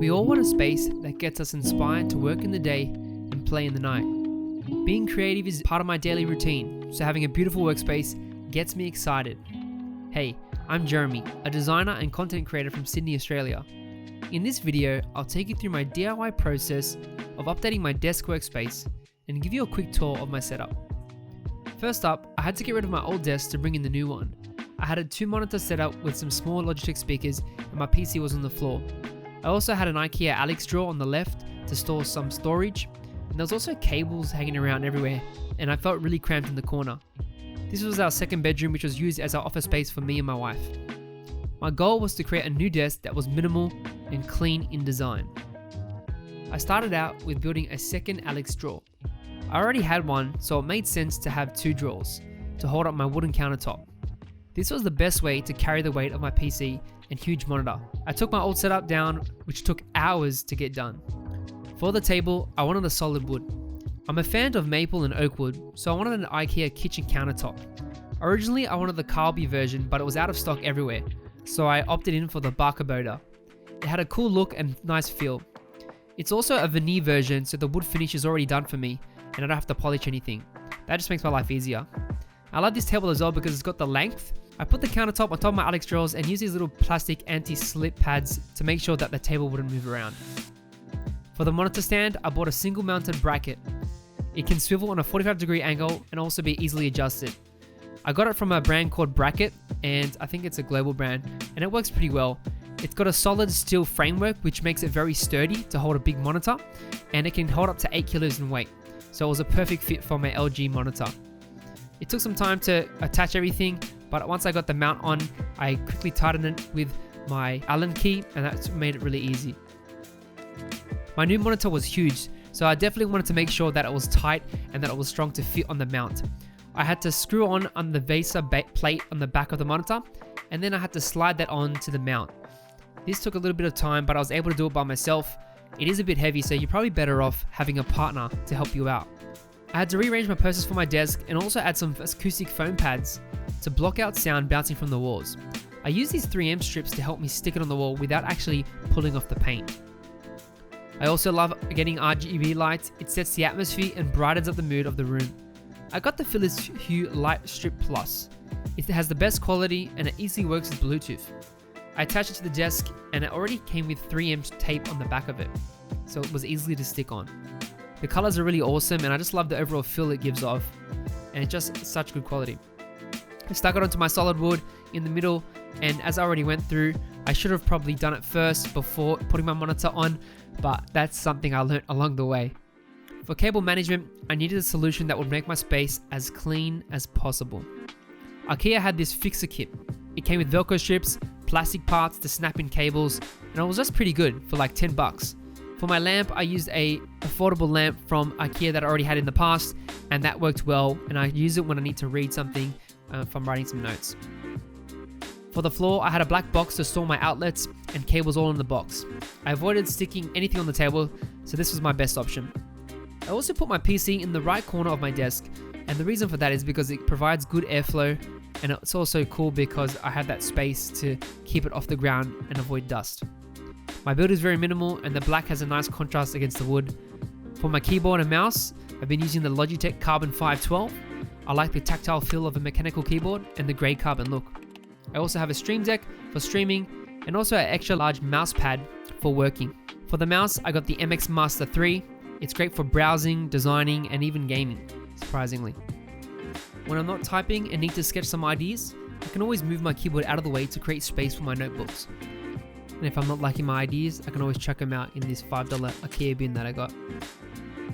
We all want a space that gets us inspired to work in the day and play in the night. Being creative is part of my daily routine, so having a beautiful workspace gets me excited. Hey, I'm Jeremy, a designer and content creator from Sydney, Australia. In this video, I'll take you through my DIY process of updating my desk workspace and give you a quick tour of my setup. First up, I had to get rid of my old desk to bring in the new one. I had a 2-monitor setup with some small Logitech speakers and my PC was on the floor. I also had an Ikea Alex drawer on the left to store some storage, and there was also cables hanging around everywhere, and I felt really cramped in the corner. This was our second bedroom, which was used as our office space for me and my wife. My goal was to create a new desk that was minimal and clean in design. I started out with building a second Alex drawer. I already had one, so it made sense to have 2 drawers to hold up my wooden countertop. This was the best way to carry the weight of my PC and huge monitor. I took my old setup down, which took hours to get done. For the table, I wanted a solid wood. I'm a fan of maple and oak wood, so I wanted an IKEA kitchen countertop. Originally, I wanted the Carby version, but it was out of stock everywhere, so I opted in for the Barkaboda. It had a cool look and nice feel. It's also a veneer version, so the wood finish is already done for me, and I don't have to polish anything. That just makes my life easier. I love this table as well because it's got the length. I put the countertop on top of my Alex drawers and used these little plastic anti-slip pads to make sure that the table wouldn't move around. For the monitor stand, I bought a single mounted bracket. It can swivel on a 45-degree angle and also be easily adjusted. I got it from a brand called Brateck, and I think it's a global brand, and it works pretty well. It's got a solid steel framework which makes it very sturdy to hold a big monitor, and it can hold up to 8 kilos in weight, so it was a perfect fit for my LG monitor. It took some time to attach everything, but once I got the mount on, I quickly tightened it with my Allen key, and that made it really easy. My new monitor was huge, so I definitely wanted to make sure that it was tight and that it was strong to fit on the mount. I had to screw on the VESA plate on the back of the monitor, and then I had to slide that on to the mount. This took a little bit of time, but I was able to do it by myself. It is a bit heavy, so you're probably better off having a partner to help you out. I had to rearrange my posters for my desk and also add some acoustic foam pads to block out sound bouncing from the walls. I use these 3M strips to help me stick it on the wall without actually pulling off the paint. I also love getting RGB lights. It sets the atmosphere and brightens up the mood of the room. I got the Philips Hue Light Strip Plus. It has the best quality and it easily works with Bluetooth. I attached it to the desk and it already came with 3M tape on the back of it, so it was easily to stick on. The colors are really awesome and I just love the overall feel it gives off, and it's just such good quality. I stuck it onto my solid wood in the middle, and as I already went through, I should have probably done it first before putting my monitor on, but that's something I learned along the way. For cable management, I needed a solution that would make my space as clean as possible. Ikea had this fixer kit. It came with Velcro strips, plastic parts to snap in cables, and it was just pretty good for like $10. For my lamp, I used a affordable lamp from Ikea that I already had in the past, and that worked well, and I use it when I need to read something if I'm writing some notes. For the floor, I had a black box to store my outlets and cables all in the box. I avoided sticking anything on the table, so this was my best option. I also put my PC in the right corner of my desk, and the reason for that is because it provides good airflow, and it's also cool because I have that space to keep it off the ground and avoid dust. My build is very minimal and the black has a nice contrast against the wood. For my keyboard and mouse, I've been using the Logitech Carbon 512. I like the tactile feel of a mechanical keyboard and the grey carbon look. I also have a Stream Deck for streaming and also an extra large mouse pad for working. For the mouse, I got the MX Master 3. It's great for browsing, designing, and even gaming, surprisingly. When I'm not typing and need to sketch some ideas, I can always move my keyboard out of the way to create space for my notebooks. And if I'm not liking my ideas, I can always chuck them out in this $5 Ikea bin that I got.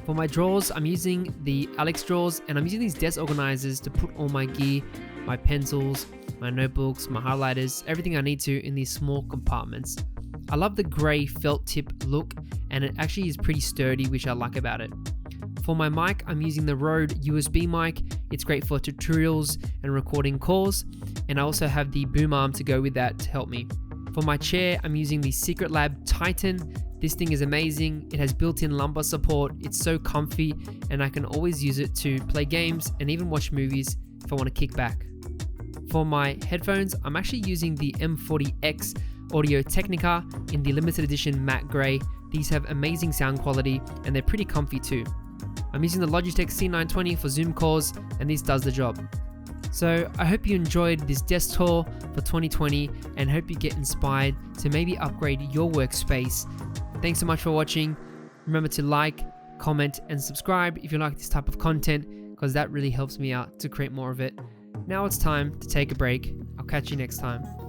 For my drawers, I'm using the Alex drawers, and I'm using these desk organizers to put all my gear, my pencils, my notebooks, my highlighters, everything I need to in these small compartments. I love the grey felt tip look, and it actually is pretty sturdy, which I like about it. For my mic, I'm using the Rode USB mic. It's great for tutorials and recording calls, and I also have the boom arm to go with that to help me. For my chair, I'm using the Secret Lab Titan. This thing is amazing. It has built-in lumbar support. It's so comfy, and I can always use it to play games and even watch movies if I want to kick back. For my headphones, I'm actually using the M40X Audio Technica in the limited edition matte grey. These have amazing sound quality and they're pretty comfy too. I'm using the Logitech C920 for Zoom calls and this does the job. So I hope you enjoyed this desk tour for 2020 and hope you get inspired to maybe upgrade your workspace. Thanks so much for watching. Remember to like, comment and subscribe if you like this type of content, because that really helps me out to create more of it. Now it's time to take a break. I'll catch you next time.